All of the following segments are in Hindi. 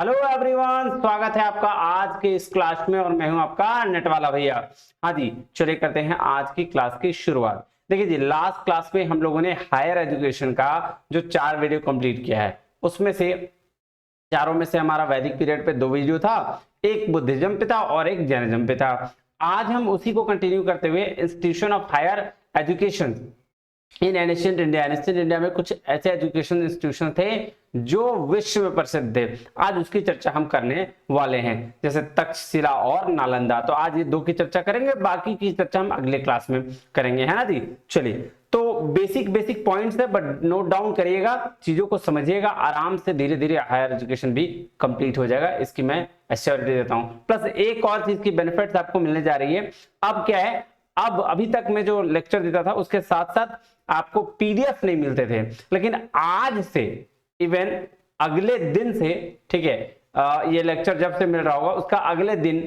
हेलो एवरीवन, स्वागत है आपका आज के इस क्लास में और मैं हूं आपका नेट वाला भैया। हाँ जी, चलिए करते हैं आज की क्लास की शुरुआत। देखिए जी, लास्ट क्लास में हम लोगों ने हायर एजुकेशन का जो 4 वीडियो कंप्लीट किया है, उसमें से चारों में से हमारा वैदिक पीरियड पे 2 वीडियो था, एक बुद्धिज्म पे था और एक जैनिज्म पे था। आज हम उसी को कंटिन्यू करते हुए institution of higher education in ancient India, ancient India में कुछ ऐसे एजुकेशन इंस्टीट्यूशन थे जो विश्व में प्रसिद्ध थे, आज उसकी चर्चा हम करने वाले हैं, जैसे तक्षशिला और नालंदा। तो आज ये 2 की चर्चा करेंगे, बाकी की चर्चा हम अगले क्लास में करेंगे, है ना जी। चलिए, तो बेसिक पॉइंट्स है, बट नोट डाउन करिएगा, चीजों को समझिएगा, आराम से धीरे धीरे हायर एजुकेशन भी कंप्लीट हो जाएगा, इसकी मैं एश्योरिटी देता हूं। प्लस एक और चीज की बेनिफिट्स आपको मिलने जा रही है। अब क्या है, अब अभी तक मैं जो लेक्चर देता था उसके साथ साथ आपको पीडीएफ नहीं मिलते थे, लेकिन आज से इवन अगले दिन से, ठीक है, ये लेक्चर जब से मिल रहा होगा उसका अगले दिन,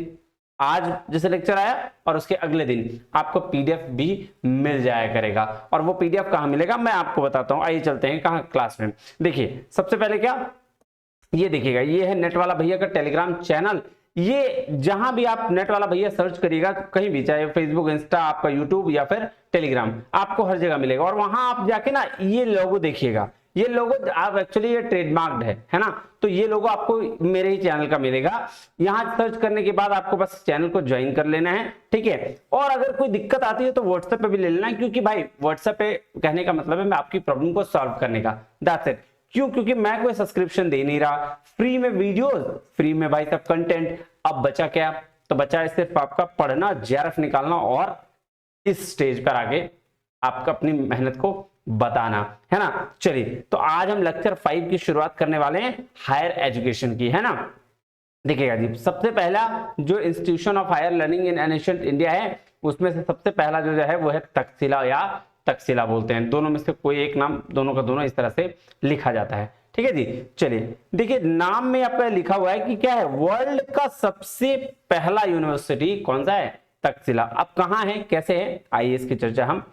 आज जैसे लेक्चर आया और उसके अगले दिन आपको पीडीएफ भी मिल जाया करेगा। और वो पीडीएफ कहां मिलेगा मैं आपको बताता हूं। आइए चलते हैं कहां, क्लास में। देखिए, सबसे पहले क्या, ये देखिएगा, ये है नेट वाला भैया का टेलीग्राम चैनल। ये जहां भी आप नेट वाला भैया सर्च करिएगा, कहीं भी, चाहे फेसबुक, इंस्टा, आपका यूट्यूब या फिर टेलीग्राम, आपको हर जगह मिलेगा। और वहां आप जाके ना ये लोगो देखिएगा, ये लोगो आप एक्चुअली ये ट्रेडमार्क्ड है ना, तो ये लोगो आपको मेरे ही चैनल का मिलेगा। यहां सर्च करने के बाद आपको बस चैनल को ज्वाइन कर लेना है, ठीक है। और अगर कोई दिक्कत आती है तो व्हाट्सएप पे भी ले लेना है, क्योंकि भाई व्हाट्सएप पे कहने का मतलब है मैं आपकी प्रॉब्लम को सॉल्व करने का, दैट्स इट। क्यों? क्योंकि मैं कोई सब्सक्रिप्शन दे नहीं रहा, फ्री में वीडियोस, फ्री में भाई सब कंटेंट। अब बचा क्या? तो बचा है सिर्फ आपका पढ़ना, जेआरएफ निकालना और इस स्टेज पर आगे आपका अपनी मेहनत को बताना, है ना। चलिए, तो आज हम लेक्चर 5 की शुरुआत करने वाले हैं, हायर एजुकेशन की, है ना। देखिएगा जी, सबसे पहला जो institution of higher learning in ancient India है, उसमें से सबसे पहला जो है वो है तक्षशिला, या तक्षशिला बोलते हैं, दोनों में से कोई एक नाम, दोनों का दोनों इस तरह से लिखा जाता है, ठीक है जी। चलिए, देखिए नाम में आपका लिखा हुआ है कि क्या है, वर्ल्ड का सबसे पहला यूनिवर्सिटी कौन सा है? तक्षशिला। अब कहां है, कैसे है, आइए इसकी चर्चा हम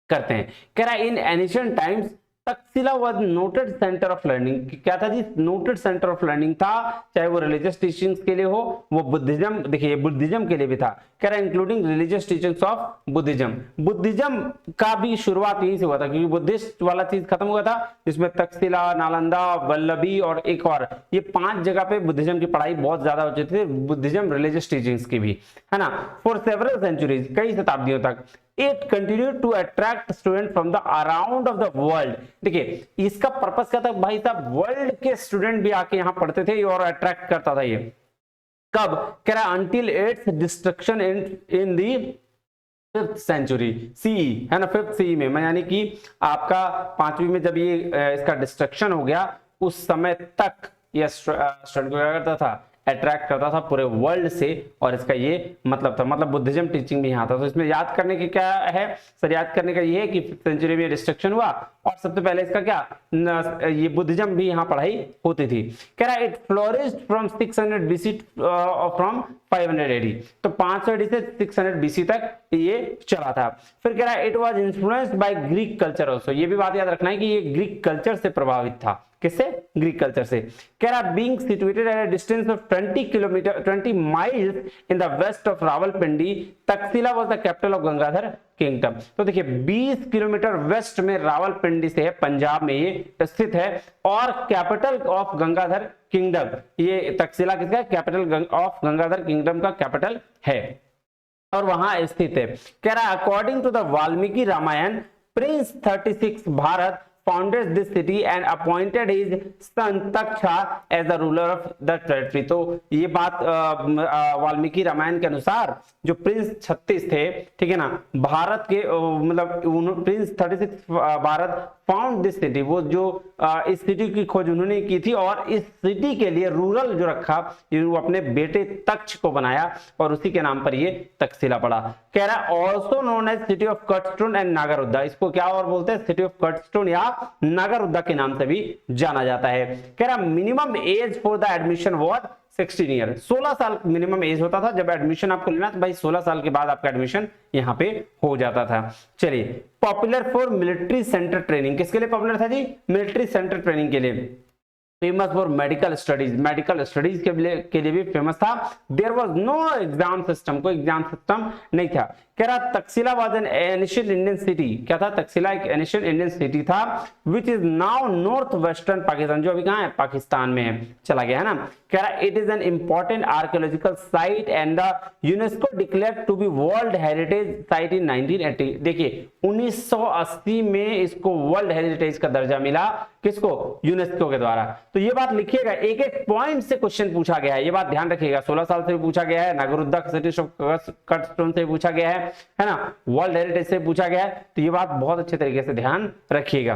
करते हैं। कह रहा है इन ancient times Takshashila was noted centre of learning. क्या था जी? नोटेड सेंटर ऑफ लर्निंग था, चाहे वो रिलीजियस टीचिंग्स के लिए हो, वो बुद्धिज्म, देखिए बुद्धिज्म के लिए भी था। कह रहा है including religious teachings of Buddhism. Buddhism का भी शुरुआत यहीं से हुआ था, क्योंकि बुद्धिस्ट वाला चीज खत्म हुआ था, जिसमें तक्षशिला, नालंदा, वल्लभी और एक और, ये 5 जगह पे बुद्धिज्म की पढ़ाई बहुत ज्यादा हो चुकी थी, बुद्धिज्म रिलीजियस टीचिंग्स की भी, है ना। फॉर सेवरल सेंचुरीज, कई शताब्दियों तक it continued to attract students from the around of the world। देखिए, इसका पर्पस क्या था भाई साहब, वर्ल्ड के स्टूडेंट भी आके यहां पढ़ते थे और अट्रैक्ट करता था ये। कब? कह रहा until its destruction in the 5th century CE, है ना, 5th सीई में, यानी कि आपका 5वीं में जब ये इसका डिस्ट्रक्शन हो गया, उस समय तक ये स्टूडेंट को क्या करता था, अट्रैक्ट करता था पूरे वर्ल्ड से। और इसका ये मतलब था, मतलब बुद्धिज्म टीचिंग भी यहाँ था। तो इसमें याद करने की क्या है सर, याद करने का ये है कि 5th सेंचुरी में डिस्ट्रक्शन हुआ और सबसे पहले इसका क्या, ये बुद्धिज्म भी यहाँ पढ़ाई होती थी। कह रहा है it flourished from 600 BC from 500 AD. तो 500 एडी से 600 बीसी तक ये चला था। फिर कह रहा है it was influenced by Greek culture also. ये भी बात याद रखना है कि ये ग्रीक कल्चर से प्रभावित था। किससे? ग्रीक कल्चर से। कह रहा being situated at a distance of 20 miles in the west of Rawalpindi, Takshashila was the capital of Gangadhar kingdom. तो देखिए 20 किलोमीटर वेस्ट में रावलपिंडी से है, पंजाब में ये स्थित है, और कैपिटल ऑफ गंगाधर किंगडम, ये तक्षशिला किसका? कैपिटल ऑफ गंगाधर किंगडम का कैपिटल है और वहां स्थित है। कह रहा है according to the Valmiki Ramayana, prince 36 Bharat founded this city and appointed his son Taksha as the ruler of the territory। तो ये बात वाल्मीकि रामायण के अनुसार जो प्रिंस 36 थे, ठीक है ना, भारत के मतलब Prince 36 Bharat found this city, वो जो इस सिटी की खोज उन्होंने की थी और इस सिटी के लिए रूरल जो रखा, वो अपने बेटे तक्ष को बनाया और उसी के नाम पर ये तक्षशिला पड़ा। कह रहा है also known as city of cut stone and नागरउद्दा। इसको क्या और बोलते हैं? सिटी ऑफ कटस्टोन या नागरउद्दा के नाम से भी जाना जाता है। कह रहा minimum age for the admission was 16 year. 16 साल मिनिमम एज होता था जब एडमिशन आपको लेना, तो भाई 16 साल के बाद आपका एडमिशन यहाँ पे हो जाता था। चलिए, popular for military centre training, किसके लिए पॉपुलर था जी? मिलिट्री सेंटर ट्रेनिंग के लिए। फेमस फॉर मेडिकल स्टडीज के लिए भी फेमस था। There was no exam system, कोई एग्जाम सिस्टम नहीं था। कह रहा Takshashila was an initial Indian city, क्या था? तक्षशिला एक एनिशियल इंडियन सिटी था which is now north western Pakistan, जो अभी कहां है? पाकिस्तान में है, चला गया है ना। कह रहा it is an important archaeological site and the UNESCO declared to be world heritage site in 1980। देखिए 1980 में इसको वर्ल्ड हेरिटेज का दर्जा मिला, किसको? यूनेस्को के द्वारा। तो ये बात लिखिएगा, एक एक पॉइंट से क्वेश्चन पूछा गया है, ये बात ध्यान रखिएगा। 16 साल से भी पूछा गया है, नागरुद्दा सिटी ऑफ कटस्टोन से पूछा गया है ना, वर्ल्ड हेरिटेज से पूछा गया है। तो ये बात बहुत अच्छे तरीके से ध्यान रखिएगा।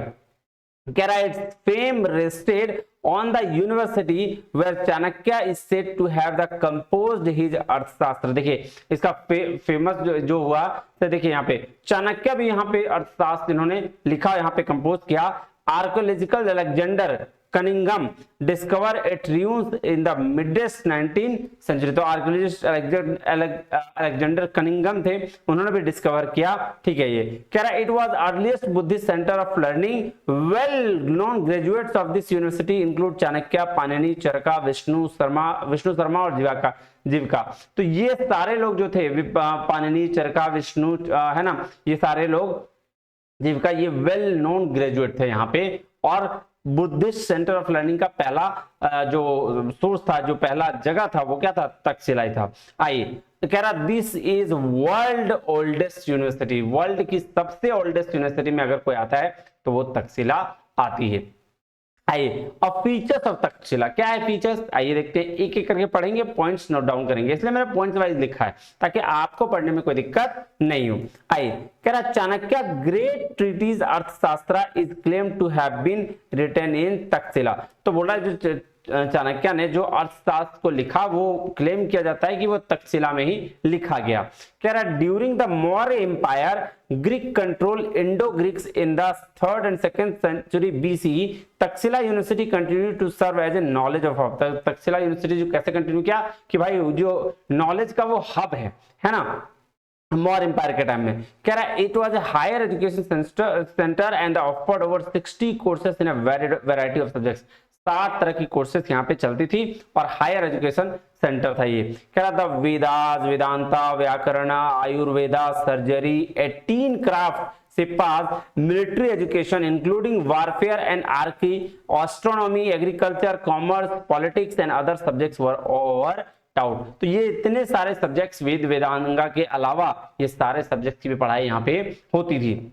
कह रहा है it's fame rested on the university where Chanakya is said to have the composed his अर्थशास्त्र। देखिए इसका फेमस जो हुआ, तो देखिए यहाँ पे चाणक्य भी यहाँ पे अर्थशास्त्र इन्होंने लिखा, यहाँ पे कंपोज किया। Archaeological Alexander Cunningham discover it ruins in the mid 19th century। तो आर्कियोलॉजिस्ट अलेक्जेंडर कनिंगम थे, उन्होंने भी डिस्कवर किया, ठीक है। ये कह रहा है it was earliest Buddhist centre of learning, well known graduates of this university include Chanakya, Panini, Charaka, Vishnu Sharma और जीविका। तो ये सारे लोग जो थे, पाणिनि, चरका, विष्णु, है ना, ये सारे लोग, जीविका, ये वेल नोन ग्रेजुएट थे यहाँ पे। और बुद्धिस्ट सेंटर ऑफ लर्निंग का पहला जो सोर्स था, जो पहला जगह था, वो क्या था? तक्षशिला ही था। आइए, तो कह रहा this is world oldest university, world की सबसे ओल्डेस्ट यूनिवर्सिटी में अगर कोई आता है तो वो तक्षशिला आती है। आइए अब फीचर्स ऑफ तक्षशिला, क्या है फीचर्स? आइए देखते हैं, एक एक करके पढ़ेंगे, पॉइंट्स नोट डाउन करेंगे, इसलिए मैंने पॉइंट्स वाइज लिखा है ताकि आपको पढ़ने में कोई दिक्कत नहीं हो। आइए, कह रहा Chanakya great treatise Arthashastra is claim to have been written in Takshashila. तो बोला जो चाणक्य ने जो अर्थशास्त्र को लिखा, वो क्लेम किया जाता है कि वो तक्षशिला में ही लिखा गया। कह रहा during the Maurya empire Greek control Indo Greeks in the 3rd and 2nd century BCE, Takshashila university continue to serve as a knowledge of hub. Takshashila university जो कैसे कंटिन्यू किया कि भाई जो नॉलेज का वो हब है ना, मौर्य एम्पायर के टाइम में। कह रहा है it was a higher education centre and offered over 60 courses in a variety of subjects. 60 तरह की कोर्सेज यहाँ पे चलती थी और हायर एजुकेशन सेंटर था ये। कह रहा था वेदास, वेदांता, व्याकरण, आयुर्वेदा, सर्जरी, 18 क्राफ्ट से पास, military education including warfare and आर्की, astronomy, agriculture, commerce, politics and other subjects were over taught. तो ये इतने सारे सब्जेक्ट्स वेदांगा के अलावा ये सारे सब्जेक्ट्स की भी पढ़ाई यहाँ पे होती थी।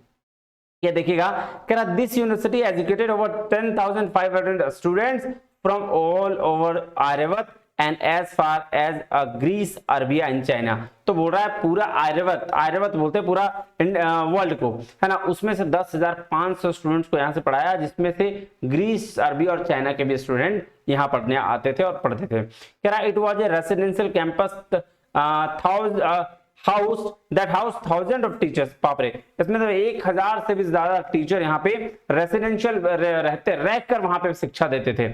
ये देखिएगा, कह रहा this university educated over 10,500 students from all over Aryavarta and as far as Greece, Arabia and China. तो बोल रहा है पूरा आर्यवत बोलते हैं पूरा वर्ल्ड को, है ना, उसमें से 10,500 स्टूडेंट्स को यहाँ से पढ़ाया, जिसमें से ग्रीस, अरबी और चाइना के भी स्टूडेंट यहाँ पढ़ने आते थे और पढ़ते थे। कह रहा it was a residential campus house that house 1000 of teachers. बाप रे, इसमें तो 1000 से भी ज्यादा टीचर यहाँ पे रेसिडेंशियल रहकर वहां पे शिक्षा देते थे।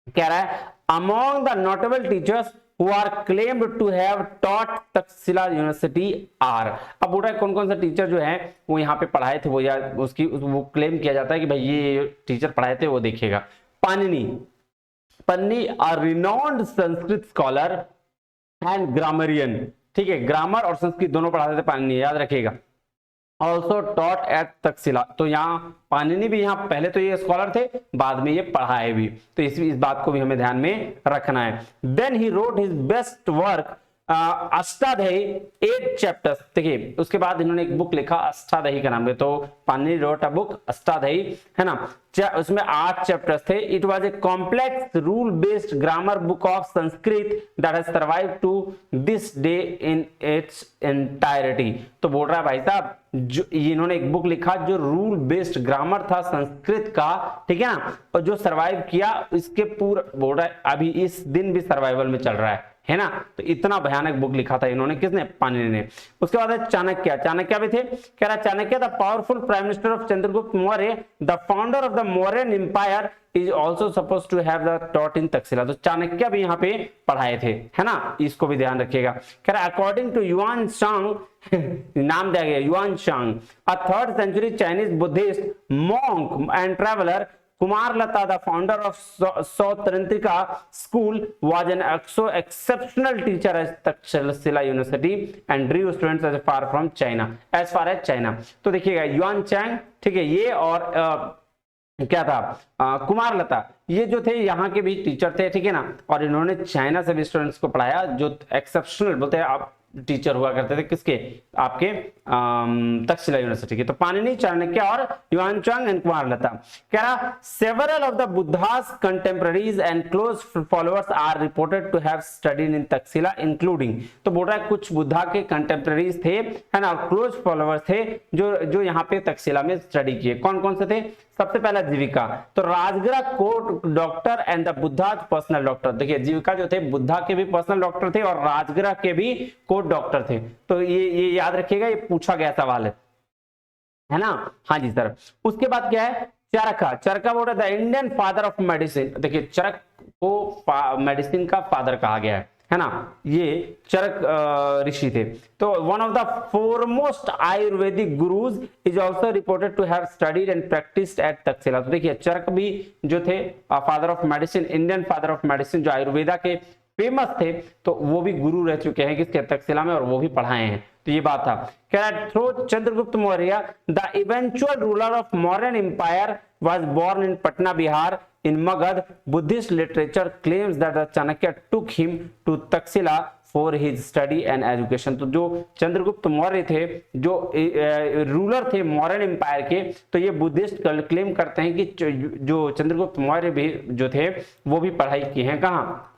कह रहा है among the notable teachers who are claimed to have taught Takshashila university are. अब बोल रहा है कौन कौन सा टीचर जो है वो यहाँ पे पढ़ाए थे, वो या वो क्लेम किया जाता है कि भाई ये टीचर पढ़ाए थे, वो देखिएगा। Panini a renowned Sanskrit scholar and grammarian, ठीक है, ग्रामर और संस्कृत दोनों पढ़ाते थे पाणिनि, याद रखिएगा। ऑल्सो टॉट एट तक्षशिला, तो यहाँ पाणिनि भी यहाँ पहले तो ये स्कॉलर थे, बाद में ये पढ़ाए भी, तो इस बात को भी हमें ध्यान में रखना है। Then he wrote his best work Ashtadhyayi 8 chapters. देखिए उसके बाद इन्होंने एक बुक लिखा अष्टादही का नाम है, तो Panini wrote a book Ashtadhyayi, है ना, उसमें 8 चैप्टर्स थे। It was a complex rule based grammar book of Sanskrit that has survived to this day in its entirety. तो बोल रहा है भाई साहब जो इन्होंने एक बुक लिखा जो रूल बेस्ड ग्रामर था संस्कृत का, ठीक है ना, और जो सर्वाइव किया इसके पूरा, बोल रहा है अभी इस दिन भी सर्वाइवल में चल रहा है ना। तो इतना भयानक बुक लिखा था इन्होंने, किसने? पाणिनि ने। उसके बाद है चाणक्य भी थे। कह रहा Chanakya the powerful prime minister of Chandragupta Maurya, the founder of the Mauryan empire is also suppose to have the taught in Takshashila. तो चाणक्य भी यहाँ पे पढ़ाए थे, है ना, इसको भी ध्यान रखिएगा। कह रहा अकॉर्डिंग टू युआन सांग नाम दिया गया युआन सांग, अ 3rd century Chinese Buddhist monk and traveller Kumar-Lata, the founder of Sautantrika School, was an exceptional teacher at Takshila University and drew students as far as China. तो देखिएगा युआन चैंग, ठीक है, ये और क्या था, कुमार लता, ये जो थे यहाँ के भी टीचर थे, ठीक है ना, और इन्होंने चाइना से भी स्टूडेंट्स को पढ़ाया, जो एक्सेप्शनल बोलते हैं आप टीचर हुआ करते थे, किसके, आपके तक्षशिला यूनिवर्सिटी के। तो पाणिनि, चाणक्य और Yuan Chang and Kumar Lata. कह रहा several of the Buddha's contemporaries and close followers are reported to have studied in Takshashila including, तो बोल रहा है कुछ बुद्धा के कंटेम्पररीज थे, है ना, क्लोज फॉलोअर्स थे जो यहाँ पे तक्षशिला में स्टडी किए। कौन कौन से थे? सबसे पहला जीविका, तो राजगिरा court doctor and the Buddha personal doctor. देखिए जीविका जो थे बुद्धा के भी पर्सनल डॉक्टर थे और राजगिरा के भी कोर्ट डॉक्टर थे। तो ये याद रखिएगा, ये पूछा गया सवाल है ना। हाँ जी सर। उसके बाद क्या है? चरका। चरका बोल रहा था इंडियन फादर ऑफ मेडिसिन। देखिए चरक को मेडिसिन का फादर कहा गया है ना, ये चरक ऋषि थे। तो one of the foremost Ayurvedic gurus is also reported to have studied and practised at Takshashila. तो देखिए चरक भी जो थे father of medicine, Indian father of medicine, जो आयुर्वेदा के फेमस थे, तो वो भी गुरु रह चुके हैं किसके? तक्षशिला में, और वो भी पढ़ाए हैं। तो ये बात था। Through Chandragupta Maurya the eventual ruler of Mauryan empire was born in Patna, Bihar in Magad. Buddhist literature claims that the Chanakya took him to Taxila for his study and education. तो जो चंद्रगुप्त मौर्य थे, जो रूलर थे मौर्यन एम्पायर के, तो ये बुद्धिस्ट क्लेम करते हैं कि जो चंद्रगुप्त मौर्य भी जो थे वो भी पढ़ाई की हैं कहाँ?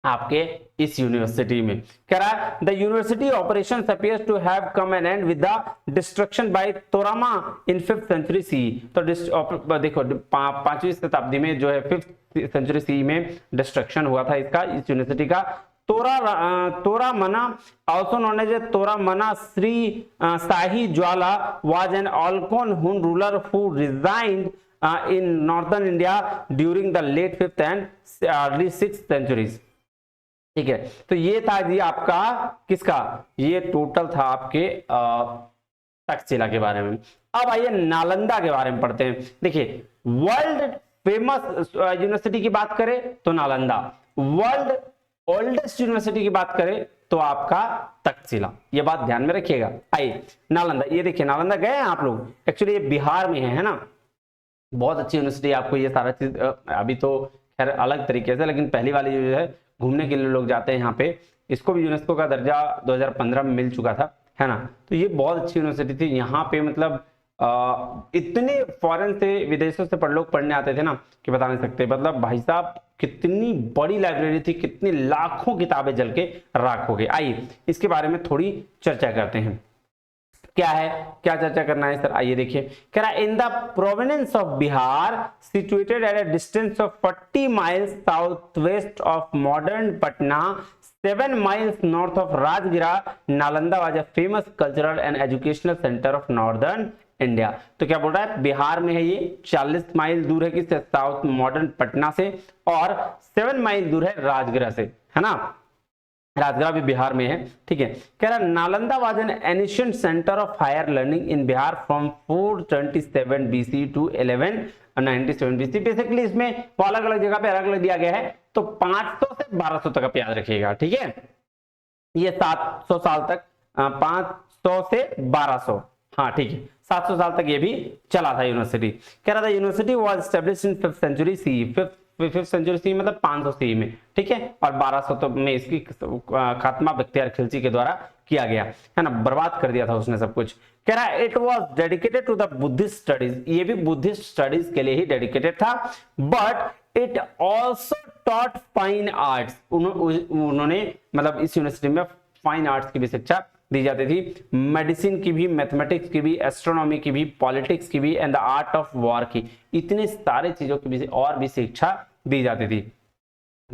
आपके इस यूनिवर्सिटी में। कह रहा है the university operations appears to have come an end with the destruction by Toramana in 5th century C. तो देखो 5वीं शताब्दी में जो है 5th सेंचुरी सी में डिस्ट्रक्शन हुआ था इसका, इस यूनिवर्सिटी का। तोरामना also known as Toramana Sri Sahi Jwala was an Algonquin ruler who resigned in northern India during the late 5th and early 6th centuries। ठीक है, तो ये था जी आपका किसका, ये टोटल था आपके तक्षशिला के बारे में। अब आइए नालंदा के बारे में पढ़ते हैं। देखिए वर्ल्ड फेमस यूनिवर्सिटी की बात करें तो नालंदा, वर्ल्ड ओल्डेस्ट यूनिवर्सिटी की बात करें तो आपका तक्षशिला, ये बात ध्यान में रखिएगा। आइए नालंदा, ये देखिए नालंदा गए हैं आप लोग? एक्चुअली ये बिहार में है ना, बहुत अच्छी यूनिवर्सिटी, आपको ये सारा चीज अभी तो खैर अलग तरीके से, लेकिन पहली वाली जो है घूमने के लिए लोग जाते हैं यहाँ पे, इसको भी यूनेस्को का दर्जा 2015 में मिल चुका था, है ना। तो ये बहुत अच्छी यूनिवर्सिटी थी। यहाँ पे मतलब इतने फॉरेन से, विदेशों से लोग पढ़ने आते थे ना कि बता नहीं सकते। मतलब भाई साहब कितनी बड़ी लाइब्रेरी थी, कितनी लाखों किताबें जल के राख हो गई। आइए इसके बारे में थोड़ी चर्चा करते हैं। क्या है, क्या चर्चा करना है सर? आइए देखिए, कह रहा है in the provenance of Bihar situated at a distance of 40 miles south west of modern Patna, 7 miles north of Rajgira, Nalanda was a famous cultural and educational center of northern India। तो क्या बोल रहा है, बिहार में है ये, 40 माइल दूर है किससे? साउथ मॉडर्न पटना से, और 7 माइल दूर है राजगिरा से, है ना। राजगिरा भी बिहार में है, ठीक है। कह रहा Nalanda was an ancient centre of higher learning in Bihar from 427 BC to 1197 BC। Basically इसमें वो अलग अलग जगह पे अलग अलग दिया गया है, तो 500 से 1200 तक आप याद रखिएगा, ठीक है। ये 700 साल तक, 500 से 1200, हाँ ठीक है, 700 साल तक ये भी चला था यूनिवर्सिटी। कह रहा था university was established in 5th century C, 5th century C मतलब 500 सी में, ठीक है, और 1200 में इसकी खात्मा बख्तियार खिलजी के द्वारा किया गया, है ना। बर्बाद कर दिया था उसने सब कुछ। कह रहा है it was dedicated to the Buddhist studies, ये भी बुद्धिस्ट स्टडीज के लिए ही डेडिकेटेड था। But it also taught fine arts, उन्होंने मतलब इस यूनिवर्सिटी में फाइन आर्ट्स की भी शिक्षा दी जाती थी, मेडिसिन की भी, मैथमेटिक्स की भी, एस्ट्रोनॉमी की भी, पॉलिटिक्स की भी, and the art of war की, इतने सारे चीजों की भी और भी शिक्षा दी जाती थी।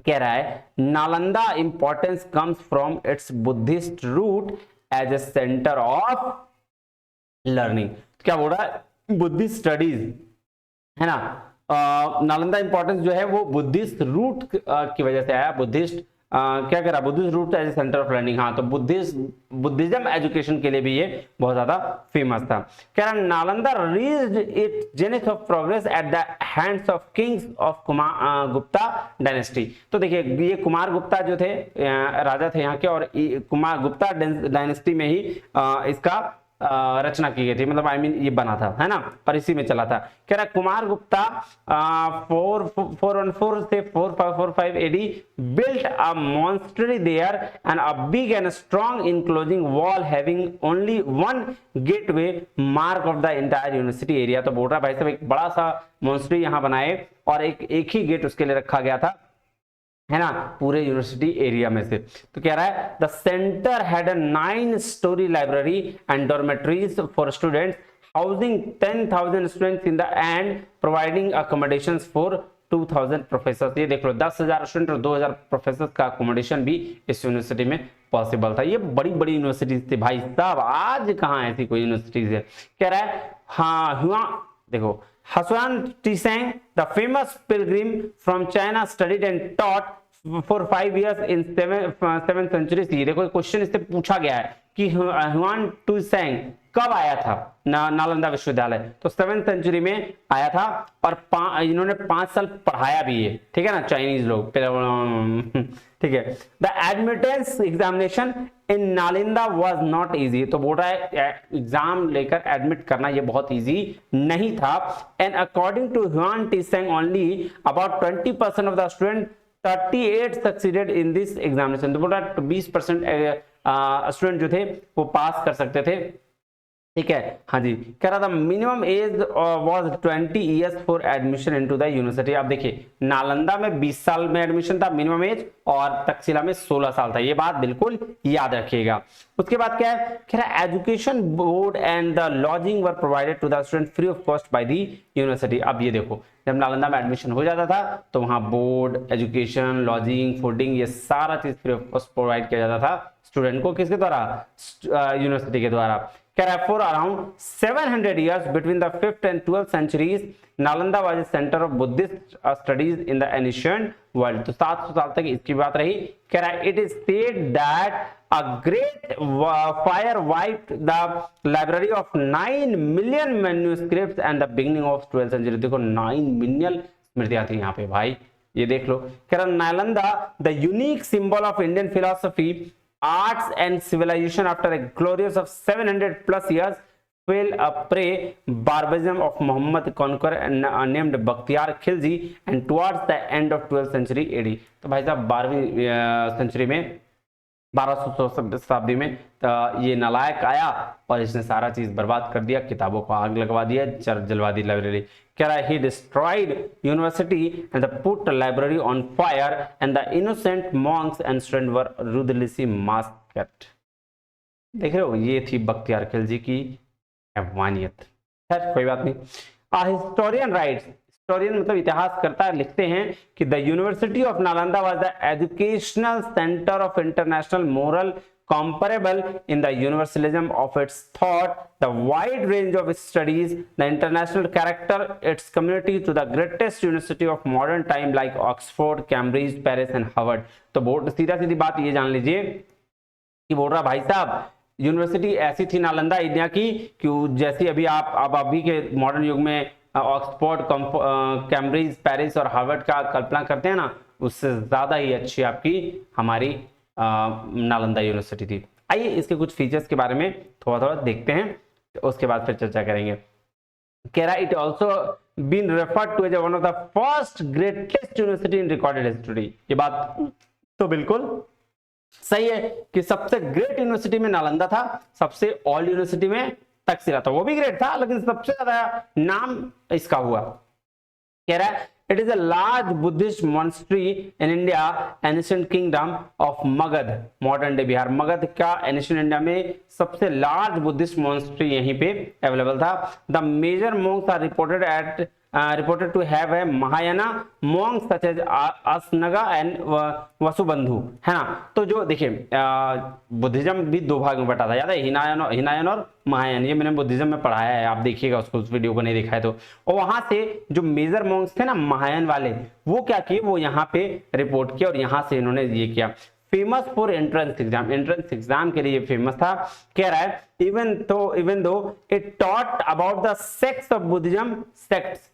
कह रहा है Nalanda importance comes from its Buddhist root as a centre of learning. क्या बोल रहा है, बुद्धिस्ट स्टडीज, है ना। नालंदा इंपॉर्टेंस जो है वो बुद्धिस्ट रूट की वजह से आया, बुद्धिस्ट क्या करा, Buddhist root as a centre of learning. हाँ, तो बुद्धिज्म एजुकेशन के लिए भी ये बहुत ज्यादा फेमस था। कह रहा Nalanda reached it zenith of progress at the hands of Kings of Gupta dynasty. तो देखिए ये कुमार गुप्ता जो थे राजा थे यहाँ के, और कुमार गुप्ता डायनेस्टी में ही इसका रचना की गई थी, मतलब आई मीन ये बना था, है ना, और इसी में चला था। कह रहा कुमार गुप्ता 414 से 4545 AD built a monastery there and a big and strong enclosing wall having only one gateway mark of the entire university area। तो बोल रहा भाई साहब एक बड़ा सा मोनेस्ट्री यहाँ बनाए और एक ही गेट उसके लिए रखा गया था, है ना, पूरे यूनिवर्सिटी एरिया में से। तो कह रहा है the centre had a 9-story library and dormitories for students housing 10,000 students in the end providing accommodations for 2,000 professors. ये देख लो 10,000 स्टूडेंट और 2,000 प्रोफेसर्स का अकोमोडेशन भी इस यूनिवर्सिटी में पॉसिबल था। ये बड़ी बड़ी यूनिवर्सिटीज थी भाई साहब, आज कहाँ ऐसी कोई यूनिवर्सिटीज है। कह रहा है हाँ हुआ, देखो Huan Tisang, the famous pilgrim from China, studied and taught for 5 years in 7th century। देखो क्वेश्चन इससे पूछा गया है कि ह्यूआन टूसैंग कब आया था नालंदा विश्वविद्यालय, तो 7th सेंचुरी में आया था, और इन्होंने 5 साल पढ़ाया भी है, ठीक है ना, चाइनीज लोग, ठीक है। The admittance examination in Nalanda was not easy. तो बोल रहा है एग्जाम लेकर एडमिट करना ये बहुत इजी नहीं था। And according to Hiuen Tsang only about 20% of the student 38 succeeded in this examination. तो बोल रहा है 20% स्टूडेंट जो थे वो पास कर सकते थे, ठीक है। हाँ जी, कह रहा था minimum age was 20 years for admission into the university. अब देखिए नालंदा में 20 साल में एडमिशन था मिनिमम एज, और तक्षशिला में 16 साल था, ये बात बिल्कुल याद रखिएगा। उसके बाद क्या है, कह रहा education board and the lodging were provided to the student free of cost by the university. अब ये देखो जब नालंदा में एडमिशन हो जाता था तो वहां बोर्ड, एजुकेशन, लॉजिंग, फूडिंग, ये सारा चीज फ्री ऑफ कॉस्ट प्रोवाइड किया जाता था स्टूडेंट को, किसके द्वारा, यूनिवर्सिटी के द्वारा। For around 700 years between the 5th and 12th centuries, Nalanda was a center of Buddhist studies in the ancient world। तो 700 साल तक इसकी बात रही। कह रहा है it is said that a great fire wiped the library of 9 million manuscripts and the beginning of 12th century। देखो 9 मिलियन स्मृतियां थी यहाँ पे भाई, ये देख लो। कह रहा Nalanda the unique symbol of Indian philosophy, arts and civilization after a glorious of 700 plus years fell a prey barbarism of Muhammad conqueror named Bakhtiyar Khilji and towards the end of 12th century AD। तो भाई साहब 12वीं सेंचुरी में 1200 शताब्दी में तो ये नालायक आया और इसने सारा चीज बर्बाद कर दिया, किताबों को आग लगवा दिया, जलवा दी लाइब्रेरी। कह रहा है he destroyed university and put library on fire and the innocent monks and students were ruthlessly massacred। देख रहे हो, ये थी बख्तियार खिलजी की हैवानियत। खैर कोई बात नहीं। हिस्टोरियन राइट्स, हिस्टोरियन मतलब इतिहासकर्ता लिखते हैं कि the university of Nalanda was the educational centre of international moral comparable in the universalism of its thought, the wide range of its studies, the international character its community to the greatest university of modern time like Oxford, Cambridge, Paris and Harvard। तो बोर्ड सीधा सीधी बात ये जान लीजिए कि बोल रहा भाई साहब यूनिवर्सिटी ऐसी थी नालंदा इंडिया की कि जैसी अभी आप अभी के मॉडर्न युग में ऑक्सफोर्ड, कैम्ब्रिज, पेरिस और हार्वर्ड का कल्पना करते हैं ना, उससे ज्यादा ही अच्छी आपकी हमारी नालंदा यूनिवर्सिटी थी। आइए इसके कुछ फीचर्स के बारे में थोड़ा थोड़ा देखते हैं, तो उसके बाद फिर चर्चा करेंगे। कह रहा it also been referred to as one of the first greatest university in recorded history. ये बात तो बिल्कुल सही है कि सबसे ग्रेट यूनिवर्सिटी में नालंदा था, सबसे ओल्ड यूनिवर्सिटी में तक्षशिला था, वो भी ग्रेट था लेकिन सबसे ज्यादा नाम इसका हुआ। कह रहा है it is a large Buddhist monastery in India, ancient kingdom of Magad, modern day Bihar. Magadh का ancient India में सबसे large Buddhist monastery यहीं पे अवेलेबल था। The major monks are reported at reported to have a Mahayana monks such as Asnaga and Vasubandhu, है ना। तो जो देखिए बुद्धिज्म भी दो भाग में बटा था, याद है, हिनायन और महायान, ये मैंने बुद्धिज्म में पढ़ाया है, आप देखिएगा उसको, उस वीडियो को नहीं देखा है तो। और वहां से जो मेजर मॉन्क्स थे ना महायान वाले, वो क्या किए, वो यहाँ पे रिपोर्ट किया और यहाँ से इन्होंने ये किया। Famous for entrance exam, entrance exam के लिए फेमस था। कह रहा है even though it taught about the sects of Buddhism, sects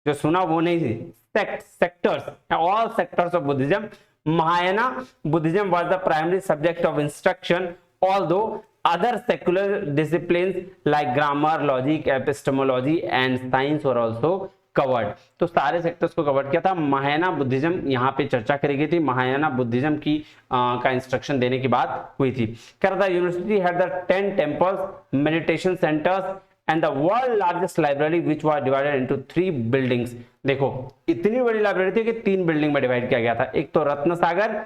जो सुना वो नहीं थी, sectors, all sectors of Buddhism, Mahayana Buddhism was the primary subject of instruction, although other secular disciplines like grammar, logic, epistemology and science were also covered। तो सारे सेक्टर्स को कवर किया था। महायाना बुद्धिज्म यहाँ पे चर्चा करी गई थी, महायाना बुद्धिज्म की का इंस्ट्रक्शन देने की बात हुई थी। कह रहा था university had the 10 temples, meditation centres and the world largest library which was divided into 3 buildings। देखो इतनी बड़ी लाइब्रेरी थी कि 3 बिल्डिंग में डिवाइड किया गया था। एक तो रत्न सागर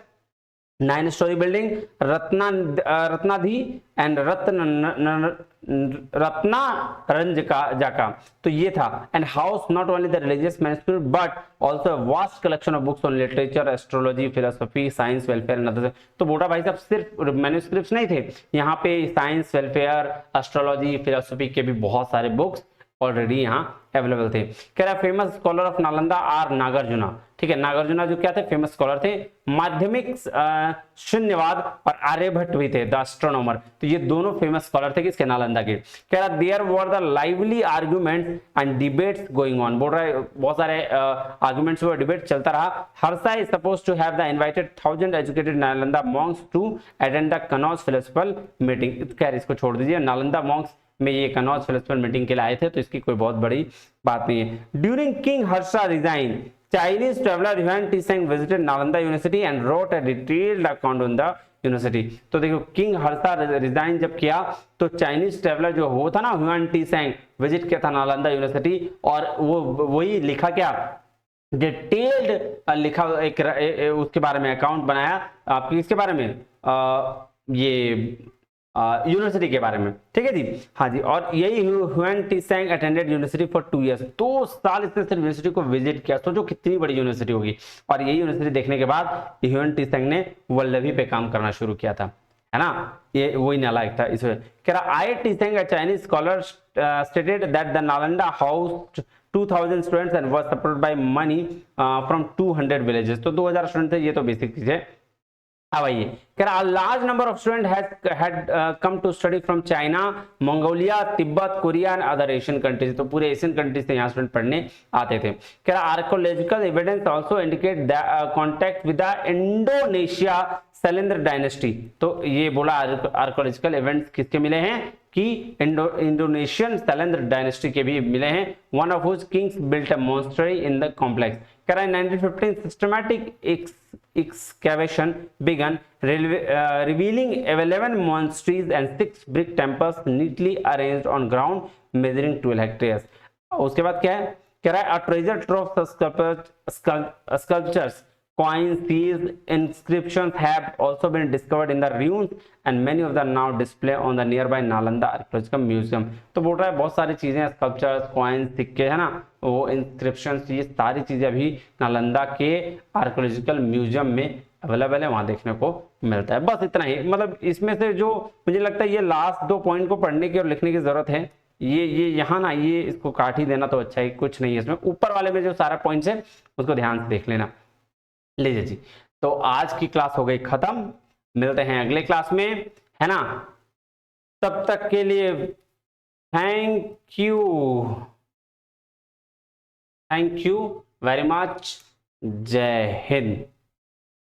9 स्टोरी बिल्डिंग, रत्नाधि एंड रत्नारंज जाका, तो ये था। And house not only the religious manuscript but also vast collection of books on literature, astrology, philosophy, science, welfare and other. तो बोटा भाई साहब सिर्फ मैन्युस्क्रिप्ट्स नहीं थे, यहाँ पे साइंस, वेलफेयर, एस्ट्रोलॉजी, फिलोसफी के भी बहुत सारे बुक्स ऑलरेडी यहाँ अवेलेबल थे। कह रहा famous scholar of Nalanda are Nagarjuna, ठीक है, नागार्जुना जो क्या थे, फेमस स्कॉलर थे। माध्यमिक शून्यवाद और आर्यभट्ट भी थे, द एस्ट्रोनॉमर, तो ये दोनों फेमस स्कॉलर थे किसके, नालंदा के। कह रहा there were the lively arguments and debates going on, बोल रहा है बहुत सारे आर्गुमेंट्स और डिबेट चलता रहा। Harsha is suppose to have the invited 1000 educated Nalanda monks to attend the Kannauj philosophical meeting. खैर इसको छोड़ दीजिए, नालंदा मॉन्क्स में ये कनौज फिलोसफिकल मीटिंग के लिए आए थे, तो इसकी कोई बहुत बड़ी बात नहीं है। During king Harsha resign, Chinese traveler Yuan Tisheng visited Nalanda University and wrote a detailed account on the university। तो देखो किंग हर्षा रिजाइन जब किया तो चाइनीज ट्रेवलर जो हो था ना, ह्यूआन टीसेंग विजिट किया था नालंदा यूनिवर्सिटी, और वो वही लिखा क्या, डिटेल्ड लिखा एक उसके बारे में अकाउंट बनाया, आपकी इसके बारे में ये यूनिवर्सिटी के बारे में, ठीक है जी, हाँ जी। और यही Hiuen Tsang attended university for 2 years, 2 साल इसने सिर्फ यूनिवर्सिटी को विजिट किया। सोचो कितनी बड़ी यूनिवर्सिटी होगी। और यही यूनिवर्सिटी देखने के बाद ह्यूएन टीसेंग ने वल्लभी पे काम करना शुरू किया था, है ना, ये वही नालायक था इसमें। कह रहा I Tsing a Chinese scholar stated that the Nalanda house 2000 students and was supported by money from 200 villages. तो 2000 स्टूडेंट थे, ये तो बेसिक चीज है। अब आइए, कह रहा large number of student had come to study from China, Mongolia, Tibet, Korea and other Asian countries. तो पूरे एशियन कंट्रीज से यहाँ स्टूडेंट पढ़ने आते थे। कह रहा archaeological evidence also indicate the contact with the Indonesia Shailendra dynasty. तो ये बोला आर्कोलॉजिकल एविडेंस किसके मिले हैं कि इंडोनेशियन शैलेंद्र डायनेस्टी के भी मिले हैं। One of whose kings built a monastery in the complex. कह रहा है 1915 systematic excavation began revealing 11 monasteries and 6 brick temples neatly arranged on ground measuring 12 hectares। उसके बाद क्या है, कह रहा है a treasure trove of sculptures, coins, seals, inscriptions have also been discovered in the ruins and many of them now display on the nearby Nalanda Archaeological Museum। तो बोल रहा है बहुत सारी चीजें, स्कल्पचर्स, कॉइन्स, सिक्के, है ना, वो इंस्क्रिप्शंस, ये सारी चीजें अभी नालंदा के आर्कियोलॉजिकल म्यूजियम में अवेलेबल है, वहां देखने को मिलता है। बस इतना ही, मतलब इसमें से जो मुझे लगता है ये लास्ट 2 पॉइंट को पढ़ने की और लिखने की जरूरत है। ये यहाँ ना, ये इसको काट ही देना तो अच्छा है, कुछ नहीं है इसमें। ऊपर वाले में जो सारा पॉइंट्स है उसको ध्यान से देख लेना। लीजिए जी, तो आज की क्लास हो गई खत्म, मिलते हैं अगले क्लास में, है ना। तब तक के लिए थैंक यू वेरी मच, जय हिंद।